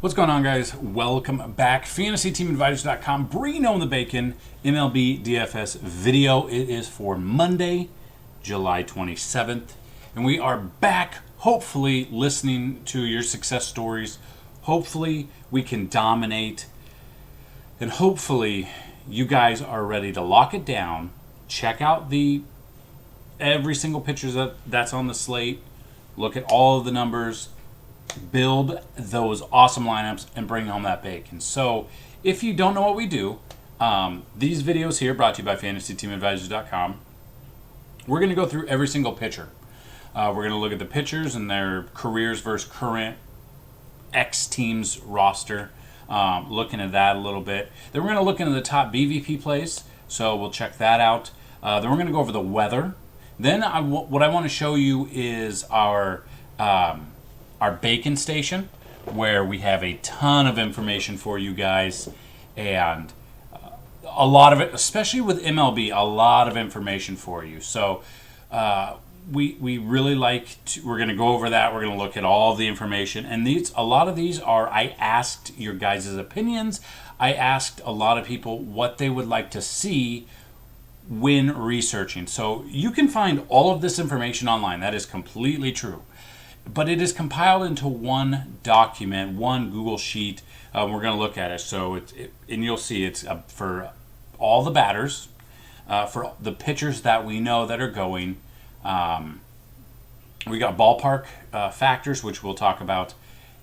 What's going on, guys? Welcome back. FantasyTeamAdvisors.com. Bringing home the bacon MLB DFS video. It is for Monday, July 27th. And we are back, hopefully, listening to your success stories. Hopefully, we can dominate. And hopefully, you guys are ready to lock it down. Check out every single pitcher that's on the slate. Look at all of the numbers. Build those awesome lineups and bring home that bacon. So if you don't know what we do, these videos here brought to you by FantasyTeamAdvisors.com. We're going to go through every single pitcher. We're going to look at the pitchers and their careers versus current X team's roster. Looking at that a little bit. Then we're going to look into the top BVP plays. So we'll check that out. Then we're going to go over the weather. Then what I want to show you is our bacon station, where we have a ton of information for you guys, and a lot of it, especially with MLB, a lot of information for you. So we really we're going to go over that. We're going to look at all the information, and a lot of these are, I asked your guys' opinions. I asked a lot of people what they would like to see when researching. So you can find all of this information online. That is completely true. But it is compiled into one document, one Google Sheet. We're going to look at it. So and you'll see it's for all the batters, for the pitchers that we know that are going. We got Ballpark Factors, which we'll talk about.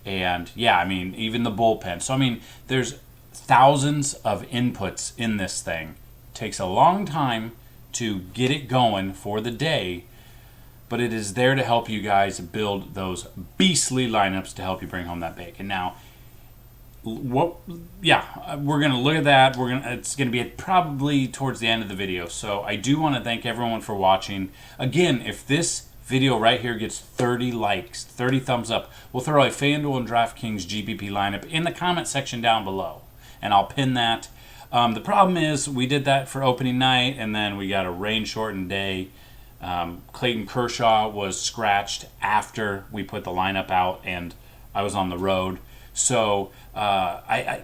And yeah, I mean, even the bullpen. So, I mean, there's thousands of inputs in this thing. It takes a long time to get it going for the day. But it is there to help you guys build those beastly lineups to help you bring home that bacon. Now, we're going to look at that. It's going to be probably towards the end of the video. So I do want to thank everyone for watching. Again, if this video right here gets 30 likes, 30 thumbs up, we'll throw a Fanduel and Draftkings GPP lineup in the comment section down below. And I'll pin that. The problem is we did that for opening night, and then we got a rain-shortened day. Clayton Kershaw was scratched after we put the lineup out, and I was on the road. So the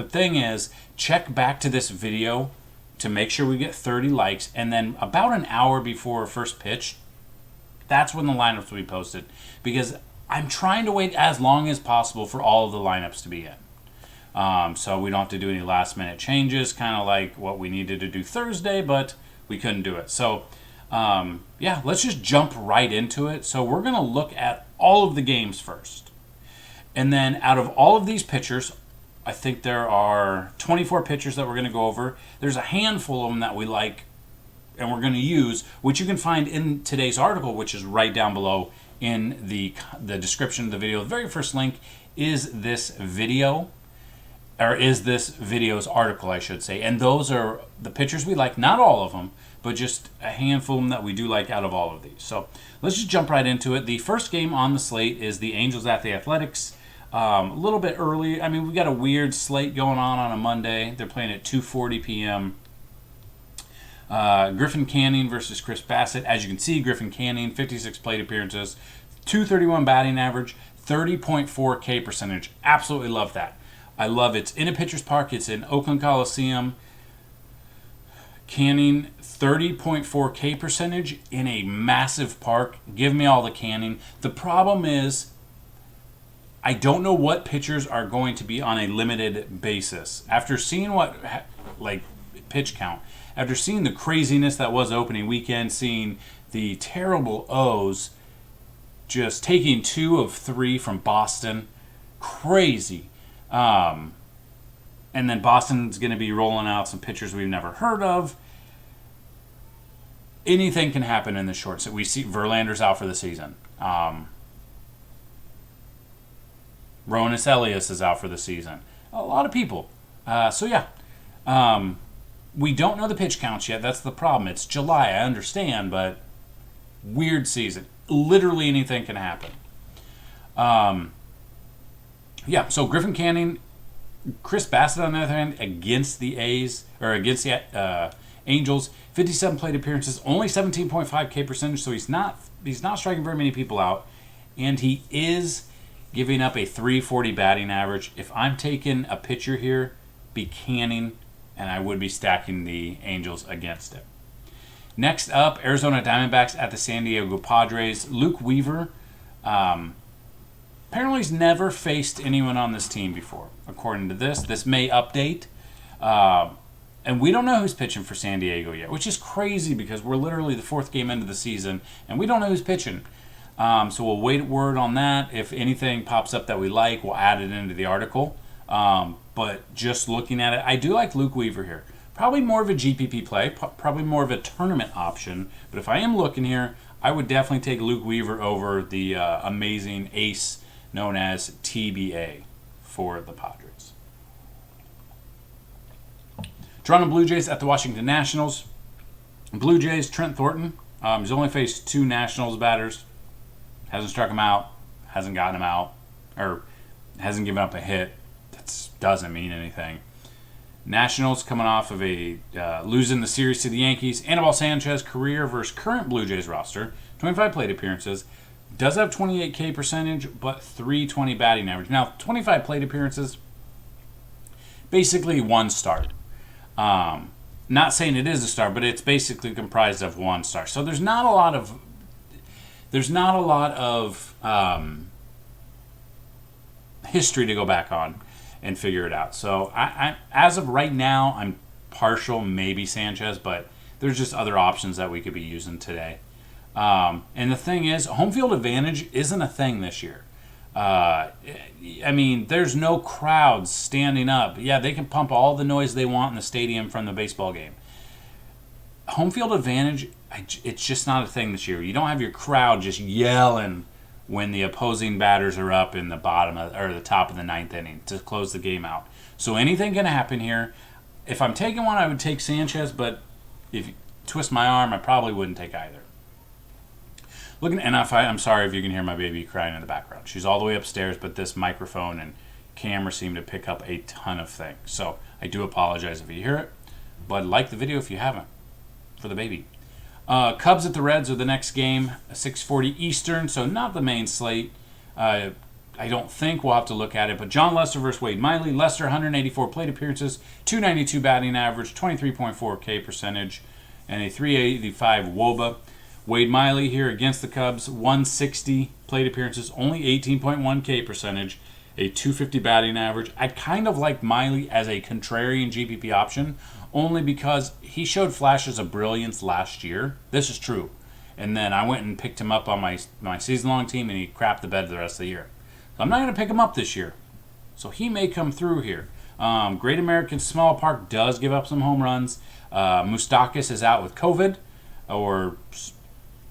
thing is, check back to this video to make sure we get 30 likes, and then about an hour before first pitch, that's when the lineups will be posted, because I'm trying to wait as long as possible for all of the lineups to be in. So we don't have to do any last minute changes, kind of like what we needed to do Thursday, but we couldn't do it. So let's just jump right into it. So we're going to look at all of the games first. And then out of all of these pitchers, I think there are 24 pitchers that we're going to go over. There's a handful of them that we like and we're going to use, which you can find in today's article, which is right down below in the description of the video. The very first link is this video, or is this video's article, I should say. And those are the pitchers we like, not all of them, but just a handful of them that we do like out of all of these. So let's just jump right into it. The first game on the slate is the Angels at the Athletics. A little bit early. I mean, we got a weird slate going on a Monday. They're playing at 2:40 p.m. Griffin Canning versus Chris Bassett. As you can see, Griffin Canning, 56 plate appearances, 231 batting average, 30.4 K percentage. Absolutely love that. I love it. It's in a pitcher's park. It's in Oakland Coliseum. Canning, 30.4 K percentage in a massive park. Give me all the Canning. The problem is, I don't know what pitchers are going to be on a limited basis. After seeing pitch count, after seeing the craziness that was opening weekend, seeing the terrible O's just taking 2 of 3 from Boston, crazy. And then Boston's going to be rolling out some pitchers we've never heard of. Anything can happen in the short set. We see Verlander's out for the season. Ronis Elias is out for the season. A lot of people. We don't know the pitch counts yet. That's the problem. It's July, I understand, but weird season. Literally anything can happen. So Griffin Canning, Chris Bassett on the other hand, against the Angels, 57 plate appearances, only 17.5 K percentage, so he's not striking very many people out, and he is giving up a 340 batting average. If I'm taking a pitcher here, be Canning, and I would be stacking the Angels against it. Next up, Arizona Diamondbacks at the San Diego Padres. Luke Weaver, apparently he's never faced anyone on this team before, according to this. This may update. And we don't know who's pitching for San Diego yet, which is crazy because we're literally the 4th game into the season, and we don't know who's pitching. So we'll wait word on that. If anything pops up that we like, we'll add it into the article. But just looking at it, I do like Luke Weaver here. Probably more of a GPP play, probably more of a tournament option. But if I am looking here, I would definitely take Luke Weaver over the amazing ace known as TBA for the Padres. Toronto Blue Jays at the Washington Nationals. Blue Jays, Trent Thornton. He's only faced 2 Nationals batters. Hasn't struck him out. Hasn't gotten him out. Or hasn't given up a hit. That doesn't mean anything. Nationals coming off of a losing the series to the Yankees. Anibal Sanchez, career versus current Blue Jays roster. 25 plate appearances. Does have 28K percentage, but 320 batting average. Now, 25 plate appearances, basically 1 start. Not saying it is a start, but it's basically comprised of 1 start. So there's not a lot of history to go back on and figure it out. So I as of right now, I'm partial maybe Sanchez, but there's just other options that we could be using today. And the thing is, home field advantage isn't a thing this year. I mean, there's no crowds standing up. Yeah, they can pump all the noise they want in the stadium from the baseball game. Home field advantage, it's just not a thing this year. You don't have your crowd just yelling when the opposing batters are up in the the top of the 9th inning to close the game out. So anything can happen here. If I'm taking one, I would take Sanchez, but if you twist my arm, I probably wouldn't take either. I'm sorry if you can hear my baby crying in the background. She's all the way upstairs, but this microphone and camera seem to pick up a ton of things. So I do apologize if you hear it, but like the video if you haven't for the baby. Cubs at the Reds are the next game, 6:40 Eastern, so not the main slate. I don't think we'll have to look at it, but John Lester versus Wade Miley. Lester, 184 plate appearances, 292 batting average, 23.4 K percentage, and a 385 WOBA. Wade Miley here against the Cubs, 160 plate appearances, only 18.1 K percentage, a 250 batting average. I kind of like Miley as a contrarian GPP option, only because he showed flashes of brilliance last year. This is true. And then I went and picked him up on my season-long team, and he crapped the bed the rest of the year. So I'm not going to pick him up this year. So he may come through here. Great American Small Park does give up some home runs. Moustakas is out with COVID, or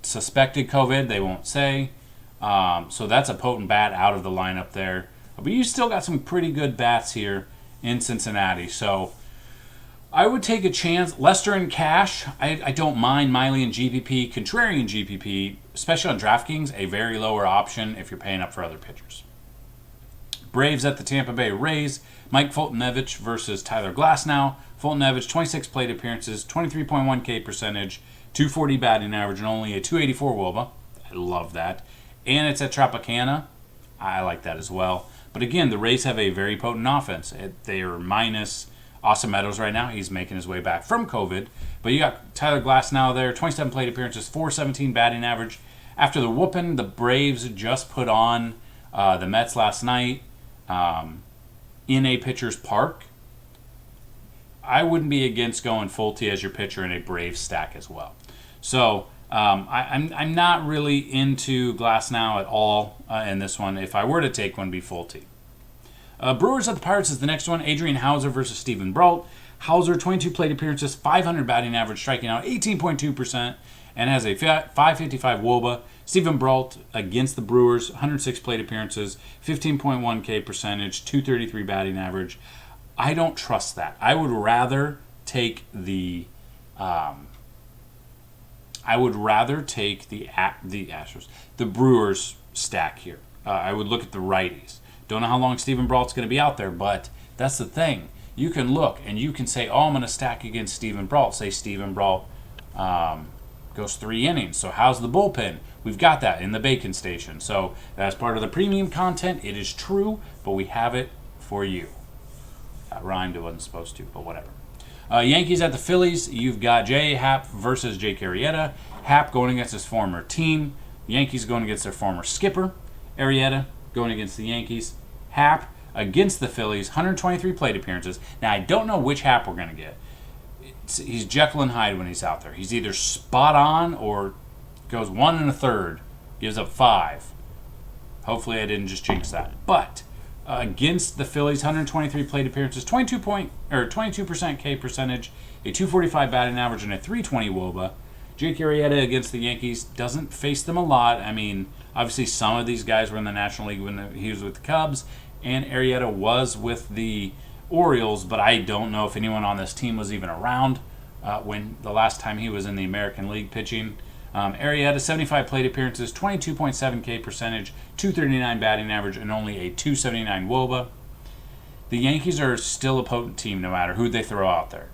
suspected COVID, they won't say. So that's a potent bat out of the lineup there. But you still got some pretty good bats here in Cincinnati. So I would take a chance. Lester in cash, I don't mind. Miley in GPP, contrarian GPP, especially on Draftkings, a very lower option if you're paying up for other pitchers. Braves at the Tampa Bay Rays. Mike Foltynewicz versus Tyler Glasnow. Foltynewicz, 26 plate appearances, 23.1 K percentage, 240 batting average, and only a 284 WOBA. I love that. And it's at Tropicana. I like that as well. But again, the Rays have a very potent offense. They are minus Austin Meadows right now. He's making his way back from COVID. But you got Tyler Glasnow there, 27 plate appearances, 417 batting average. After the whooping the Braves just put on the Mets last night in a pitcher's park, I wouldn't be against going Folty as your pitcher in a Braves stack as well. So I'm not really into Glasnow at all in this one. If I were to take one, it'd be Folty. Brewers at the Pirates is the next one. Adrian Hauser versus Steven Brault. Hauser, 22 plate appearances, 500 batting average, striking out 18.2%, and has a 555 WOBA. Steven Brault against the Brewers, 106 plate appearances, 15.1 K percentage, 233 batting average. I don't trust that. I would rather take the Astros, the Brewers stack here. I would look at the righties. Don't know how long Steven Brault's going to be out there, but that's the thing. You can look and you can say, "Oh, I'm going to stack against Steven Brault." Say Steven Brault, Goes 3 innings. So how's the bullpen? We've got that in the Bacon Station. So that's part of the premium content. It is true, but we have it for you. That rhymed. It wasn't supposed to, but whatever. Yankees at the Phillies. You've got J. Happ versus Jake Arrieta. Happ going against his former team. Yankees going against their former skipper. Arrieta going against the Yankees. Happ against the Phillies. 123 plate appearances. Now, I don't know which Happ we're going to get. He's Jekyll and Hyde when he's out there. He's either spot on or goes 1 1/3, gives up 5. Hopefully I didn't just jinx that. But against the Phillies, 123 plate appearances, 22% K percentage, a 245 batting average, and a 320 WOBA. Jake Arrieta against the Yankees doesn't face them a lot. I mean, obviously some of these guys were in the National League when he was with the Cubs, and Arrieta was with the Orioles, but I don't know if anyone on this team was even around when the last time he was in the American League pitching. Arrieta, 75 plate appearances, 22.7 K percentage, 239 batting average, and only a 279 WOBA. The Yankees are still a potent team no matter who they throw out there.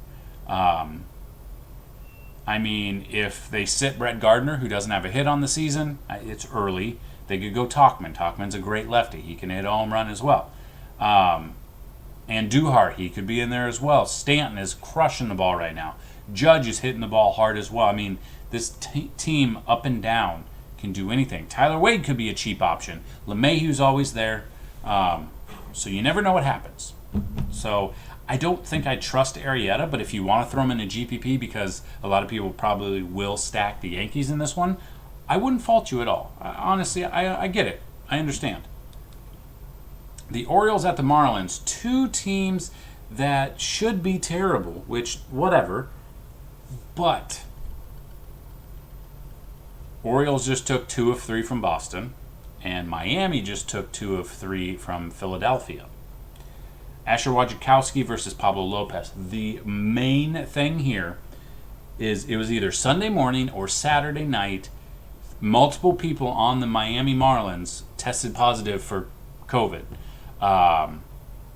I mean, if they sit Brett Gardner, who doesn't have a hit on the season, it's early. They could go Tauchman. Tauchman's a great lefty. He can hit a home run as well. And Duhart, he could be in there as well. Stanton is crushing the ball right now. Judge is hitting the ball hard as well. I mean, this team up and down can do anything. Tyler Wade could be a cheap option. LeMahieu's always there. So you never know what happens. So I don't think I trust Arrieta, but if you want to throw him in a GPP, because a lot of people probably will stack the Yankees in this one, I wouldn't fault you at all. Honestly, I get it. I understand. The Orioles at the Marlins, 2 teams that should be terrible, which, whatever, but Orioles just took 2 of 3 from Boston, and Miami just took 2 of 3 from Philadelphia. Asher Wojciechowski versus Pablo Lopez. The main thing here is it was either Sunday morning or Saturday night. Multiple people on the Miami Marlins tested positive for COVID.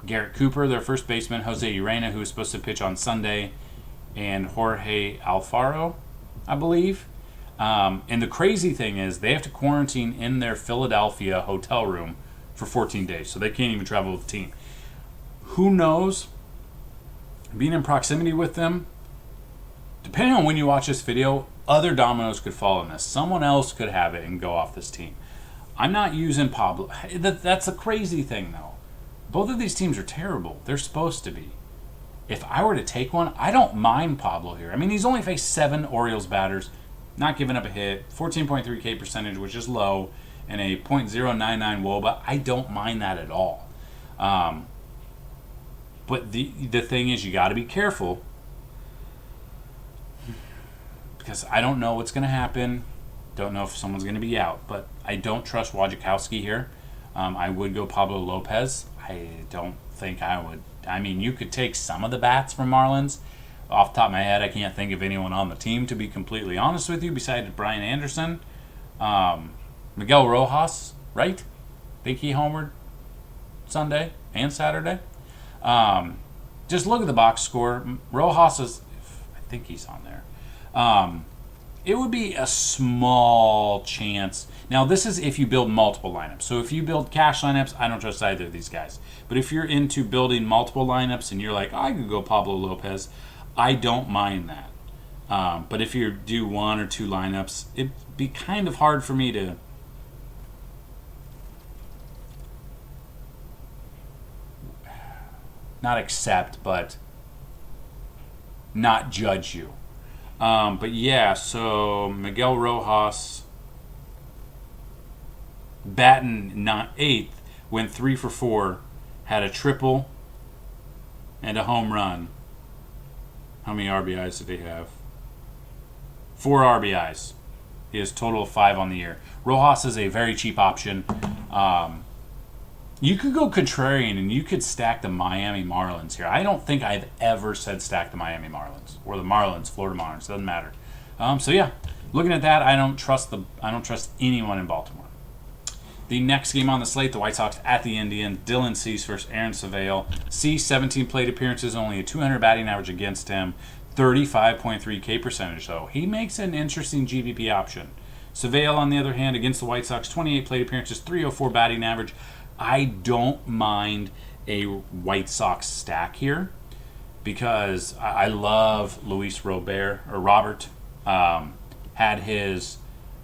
Garrett Cooper, their first baseman, Jose Urena, who was supposed to pitch on Sunday, and Jorge Alfaro, I believe. And the crazy thing is they have to quarantine in their Philadelphia hotel room for 14 days, so they can't even travel with the team. Who knows? Being in proximity with them, depending on when you watch this video, other dominoes could fall in this. Someone else could have it and go off this team. I'm not using Pablo. That's a crazy thing, though. Both of these teams are terrible. They're supposed to be. If I were to take one, I don't mind Pablo here. I mean, he's only faced 7 Orioles batters, not giving up a hit, 14.3 K percentage, which is low, and a .099 WOBA. I don't mind that at all. But the thing is, you got to be careful, because I don't know what's going to happen. Don't know if someone's going to be out, but I don't trust Wojciechowski here. I would go Pablo Lopez. I don't think I would. I mean, you could take some of the bats from Marlins. Off the top of my head, I can't think of anyone on the team, to be completely honest with you, besides Brian Anderson. Miguel Rojas, right? Think he homered Sunday and Saturday. Just look at the box score. Rojas is, I think he's on there. It would be a small chance. Now, this is if you build multiple lineups. So if you build cash lineups, I don't trust either of these guys. But if you're into building multiple lineups and you're like, I could go Pablo Lopez, I don't mind that. But if you do 1 or 2 lineups, it'd be kind of hard for me to not accept, but not judge you. But yeah, so Miguel Rojas, batting 8th, went 3 for 4, had a triple and a home run. How many RBIs did he have? 4 RBIs. He has a total of 5 on the year. Rojas is a very cheap option. You could go contrarian and you could stack the Miami Marlins here. I don't think I've ever said stack the Miami Marlins or the Marlins, Florida Marlins. Doesn't matter. So yeah, looking at that, I don't trust anyone in Baltimore. The next game on the slate, the White Sox at the Indians. Dylan Cease versus Aaron Savale. Cease, 17 plate appearances, only a 200 batting average against him. 35.3 K percentage, though. He makes an interesting GPP option. Savale, on the other hand, against the White Sox, 28 plate appearances, 304 batting average. I don't mind a White Sox stack here because I love Luis Robert. Had his,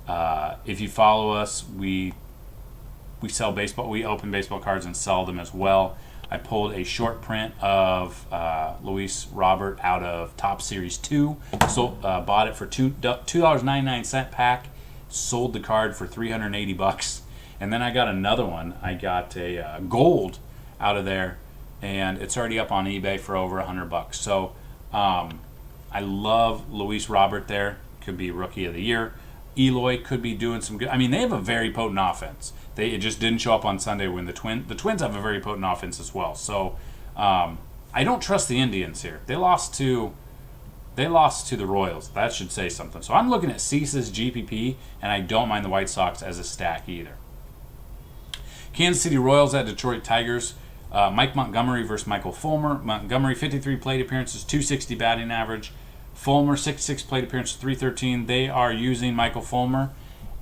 if you follow us, we sell baseball. We open baseball cards and sell them as well. I pulled a short print of Luis Robert out of Top Series 2. So bought it for $2.99 pack. Sold the card for $380. And then I got another one. I got a gold out of there, and it's already up on eBay for over $100. So I love Luis Robert there. Could be Rookie of the Year. Eloy could be doing some good. I mean, they have a very potent offense. It just didn't show up on Sunday when the Twins have a very potent offense as well. So I don't trust the Indians here. They lost to the Royals. That should say something. So I'm looking at Cease's GPP, and I don't mind the White Sox as a stack either. Kansas City Royals at Detroit Tigers. Mike Montgomery versus Michael Fulmer. Montgomery, 53 plate appearances, 260 batting average. Fulmer, 66 plate appearances, 313. They are using Michael Fulmer,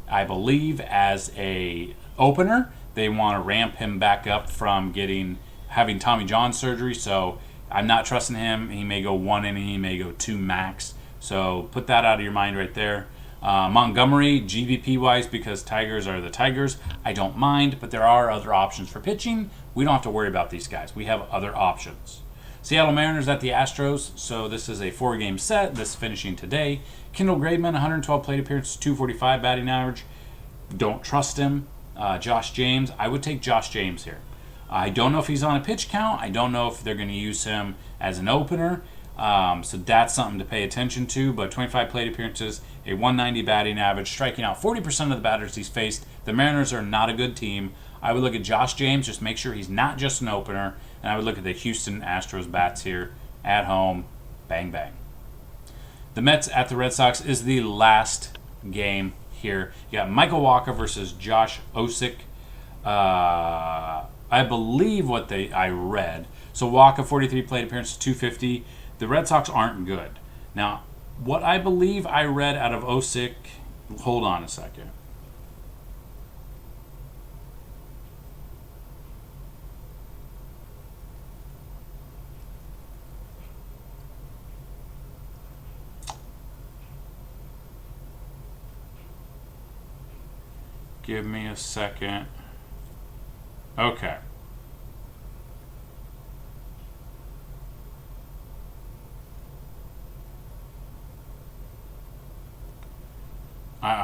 I believe, as a opener. They want to ramp him back up from having Tommy John surgery, so I'm not trusting him. He may go 1 inning, he may go 2 max. So put that out of your mind right there. Montgomery, GPP-wise, because Tigers are the Tigers, I don't mind, but there are other options for pitching. We don't have to worry about these guys. We have other options. Seattle Mariners at the Astros, so this is a 4-game set. This is finishing today. Kendall Graveman, 112 plate appearances, 245 batting average. Don't trust him. Josh James, I would take Josh James here. I don't know if he's on a pitch count. I don't know if they're going to use him as an opener. So that's something to pay attention to. But 25 plate appearances, a 190 batting average, striking out 40% of the batters he's faced. The Mariners are not a good team. I would look at Josh James, just make sure he's not just an opener. And I would look at the Houston Astros bats here at home. Bang, bang. The Mets at the Red Sox is the last game here. You got Michael Wacha versus Josh Osik. I believe I read. So Wacha, 43 plate appearances, 250. The Red Sox aren't good. Now, what I believe I read out of Osik, hold on a second. Give me a second. Okay.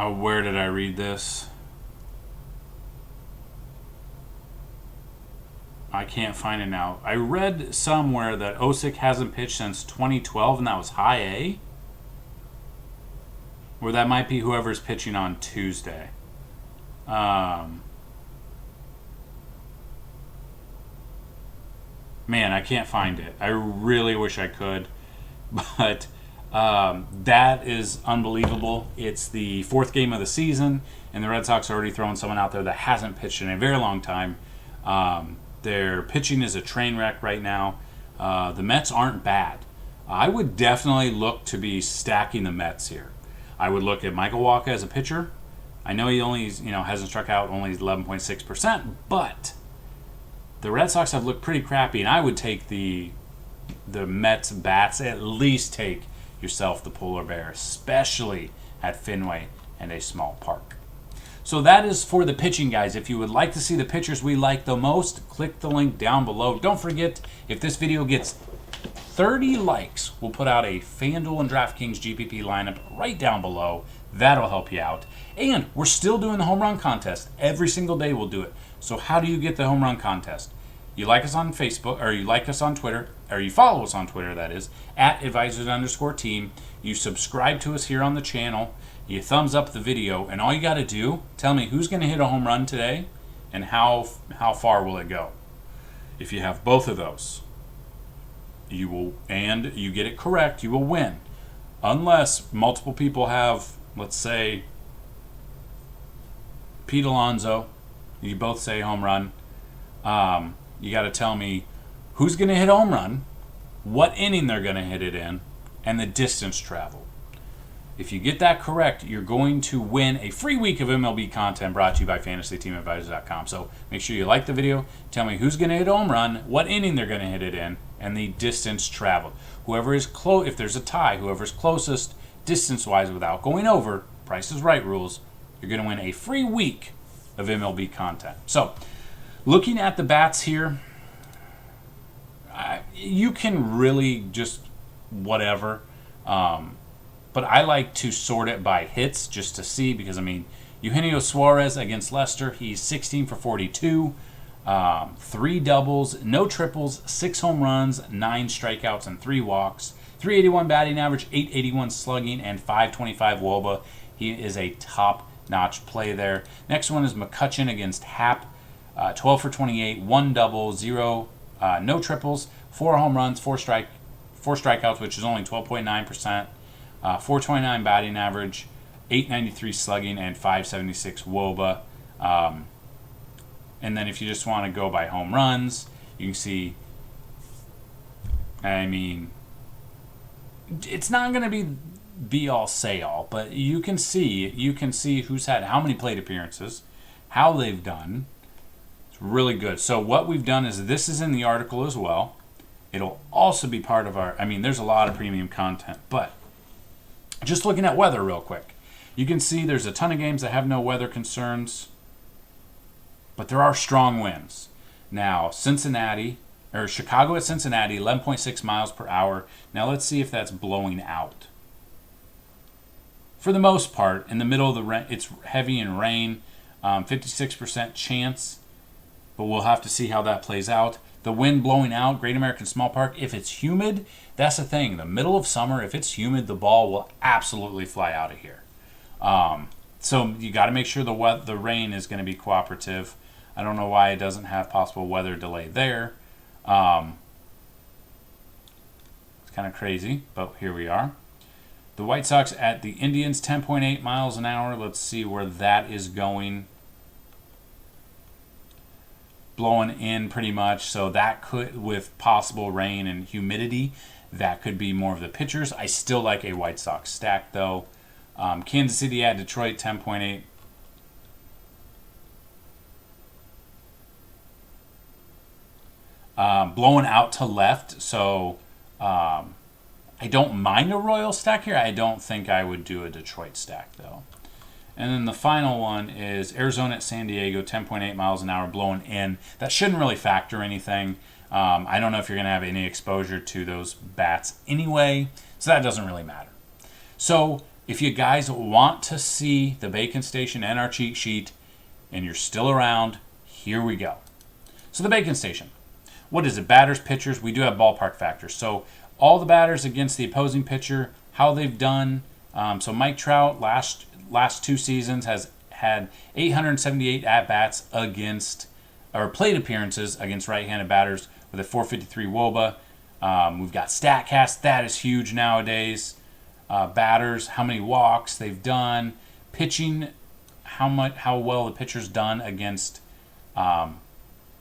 Where did I read this? I can't find it now. I read somewhere that Osik hasn't pitched since 2012, and that was high A. Or that might be whoever's pitching on Tuesday. Man, I can't find it. I really wish I could, but that is unbelievable. It's the 4th game of the season, and the Red Sox are already throwing someone out there that hasn't pitched in a very long time. Their pitching is a train wreck right now. The Mets aren't bad. I would definitely look to be stacking the Mets here. I would look at Michael Wacha as a pitcher. I know he only hasn't struck out, only 11.6%, but the Red Sox have looked pretty crappy, and I would take the Mets bats. At least take yourself the polar bear, especially at Fenway and a small park. So that is for the pitching, guys. If you would like to see the pitchers we like the most, click the link down below. Don't forget, if this video gets 30 likes, we'll put out a Fanduel and Draftkings GPP lineup right down below. That'll help you out. And we're still doing the home run contest. Every single day we'll do it. So how do you get the home run contest? You like us on Facebook, or you like us on Twitter, or you follow us on Twitter, that is, at advisors_team. You subscribe to us here on the channel. You thumbs up the video, and all you got to do, tell me who's going to hit a home run today, and how far will it go. If you have both of those, and you get it correct, you will win. Unless multiple people have, let's say, Pete Alonso, you both say home run. You got to tell me who's going to hit a home run, what inning they're going to hit it in, and the distance traveled. If you get that correct, you're going to win a free week of MLB content brought to you by FantasyTeamAdvisors.com. So make sure you like the video. Tell me who's going to hit a home run, what inning they're going to hit it in, and the distance traveled. Whoever is close, if there's a tie, whoever's closest distance-wise without going over, Price is Right rules, you're going to win a free week of MLB content. So looking at the bats here, you can really just whatever. But I like to sort it by hits just to see, because, I mean, Eugenio Suarez against Leicester, he's 16 for 42, 3 doubles, no triples, 6 home runs, 9 strikeouts, and 3 walks, 381 batting average, 881 slugging, and 525 WOBA. He is a top-notch play there. Next one is McCutchen against Happ, 12 for 28, 1 double, 0, no triples, 4 home runs, 4 strikeouts, which is only 12.9%. 429 batting average, 893 slugging, and 576 WOBA. And then if you just want to go by home runs, you can see, I mean, it's not going to be all say all, but you can see who's had how many plate appearances, how they've done. It's really good. So what we've done is, this is in the article as well. It'll also be part of our, I mean, there's a lot of premium content, but just looking at weather real quick, you can see there's a ton of games that have no weather concerns, but there are strong winds. Now, Chicago at Cincinnati, 11.6 miles per hour. Now let's see if that's blowing out. For the most part, in the middle of the rain, it's heavy in rain, 56% chance, but we'll have to see how that plays out. The wind blowing out, Great American Small Park, if it's humid, that's the thing. The middle of summer, if it's humid, the ball will absolutely fly out of here. So you got to make sure the rain is going to be cooperative. I don't know why it doesn't have possible weather delay there. It's kind of crazy, but here we are. The White Sox at the Indians, 10.8 miles an hour. Let's see where that is going. Blowing in pretty much, so that could, with possible rain and humidity, that could be more of the pitchers. I still like a White Sox stack though. Kansas City at Detroit, 10.8. Blowing out to left, so I don't mind a Royal stack here. I don't think I would do a Detroit stack though. And then the final one is Arizona at San Diego, 10.8 miles an hour, blowing in. That shouldn't really factor anything. I don't know if you're going to have any exposure to those bats anyway, so that doesn't really matter. So if you guys want to see the Bacon Station and our cheat sheet, and you're still around, here we go. So the Bacon Station. What is it? Batters, pitchers. We do have ballpark factors. So all the batters against the opposing pitcher, how they've done. So Mike Trout, last 2 seasons, has had 878 at-bats against, or plate appearances against right-handed batters with a 453 WOBA. We've got StatCast. That is huge nowadays. Batters, how many walks they've done. Pitching, how well the pitcher's done against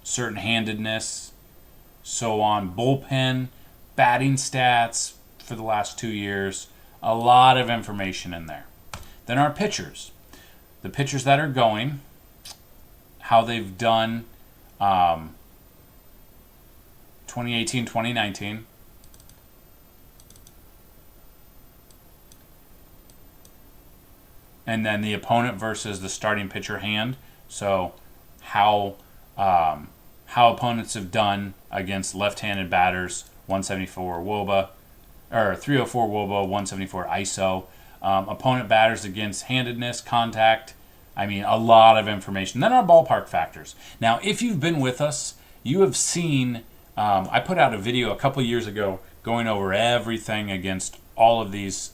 certain handedness, so on. Bullpen, batting stats for the last 2 years. A lot of information in there. Then our pitchers. The pitchers that are going, how they've done 2018, 2019. And then the opponent versus the starting pitcher hand. So how opponents have done against left-handed batters, 174 WOBA, or 304 WOBA, 174 ISO. Opponent batters against handedness, contact. I mean, a lot of information. Then our ballpark factors. Now, if you've been with us, you have seen, I put out a video a couple years ago going over everything against all of these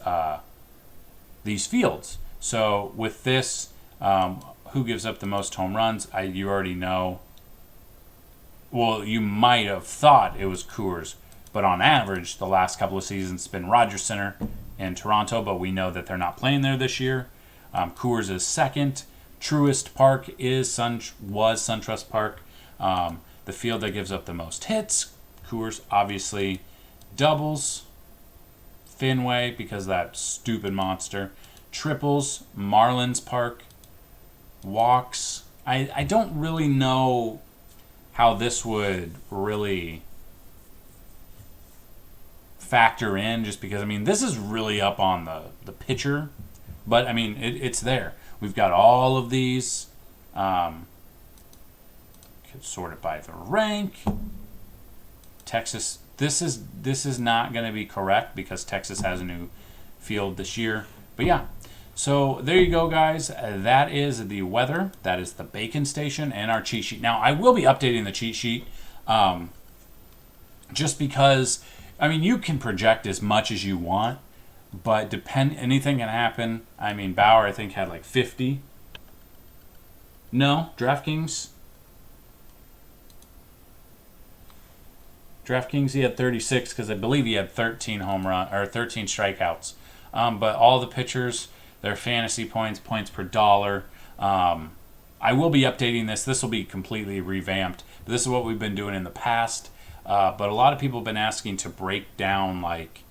fields. So with this, who gives up the most home runs, you already know. Well, you might have thought it was Coors, but on average, the last couple of seasons, it's been Rogers Center in Toronto, but we know that they're not playing there this year. Coors is second. Truist Park was SunTrust Park. The field that gives up the most hits. Coors, obviously, doubles. Fenway because of that stupid monster. Triples, Marlins Park. Walks. I don't really know how this would really factor in, just because, I mean, this is really up on the pitcher. But, I mean, it's there. We've got all of these. Could sort it by the rank. Texas. This is not going to be correct because Texas has a new field this year. But yeah, so there you go, guys. That is the weather. That is the Bacon Station and our cheat sheet. Now, I will be updating the cheat sheet just because, I mean, you can project as much as you want, but anything can happen. I mean, Bauer, I think, had like 50. No, Draftkings, he had 36 because I believe he had 13 home run or 13 strikeouts. But all the pitchers, their fantasy points per dollar. I will be updating this. This will be completely revamped. But this is what we've been doing in the past. But a lot of people have been asking to break down like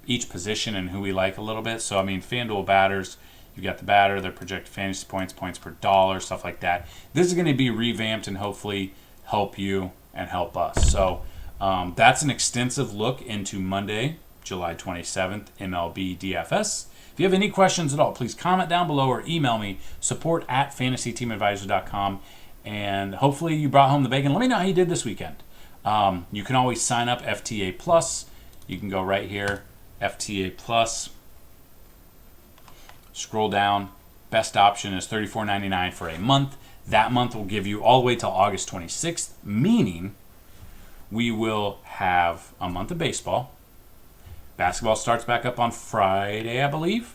each position and who we like a little bit. So I mean, Fanduel batters. You got the batter, their projected fantasy points per dollar, stuff like that. This is going to be revamped and hopefully help you and help us. So that's an extensive look into Monday, July 27th, MLB DFS. If you have any questions at all, please comment down below or email me, support@fantasyteamadvisor.com. And hopefully you brought home the bacon. Let me know how you did this weekend. You can always sign up, FTA Plus. You can go right here, FTA Plus. Scroll down. Best option is $34.99 for a month. That month will give you all the way till August 26th, meaning we will have a month of baseball. Basketball starts back up on Friday, I believe.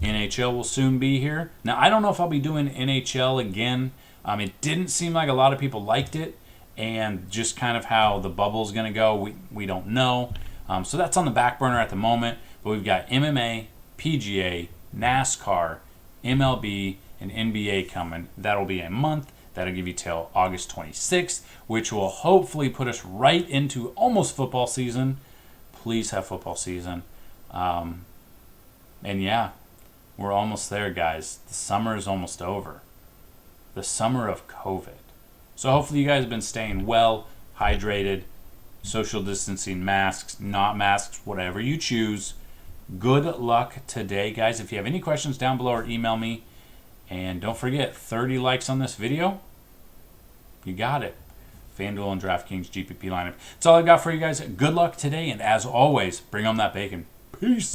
NHL will soon be here. Now, I don't know if I'll be doing NHL again. It didn't seem like a lot of people liked it, and just kind of how the bubble's going to go, we don't know. So that's on the back burner at the moment. But we've got MMA, PGA, NASCAR, MLB, and NBA coming. That'll be a month. That'll give you till August 26th, which will hopefully put us right into almost football season. Please have football season. And yeah, we're almost there, guys. The summer is almost over. The summer of COVID. So hopefully you guys have been staying well, hydrated, social distancing, masks, not masks, whatever you choose. Good luck today, guys. If you have any questions, down below or email me. And don't forget, 30 likes on this video. You got it. Fanduel and Draftkings GPP lineup. That's all I got for you guys. Good luck today, and as always, bring on that bacon. Peace.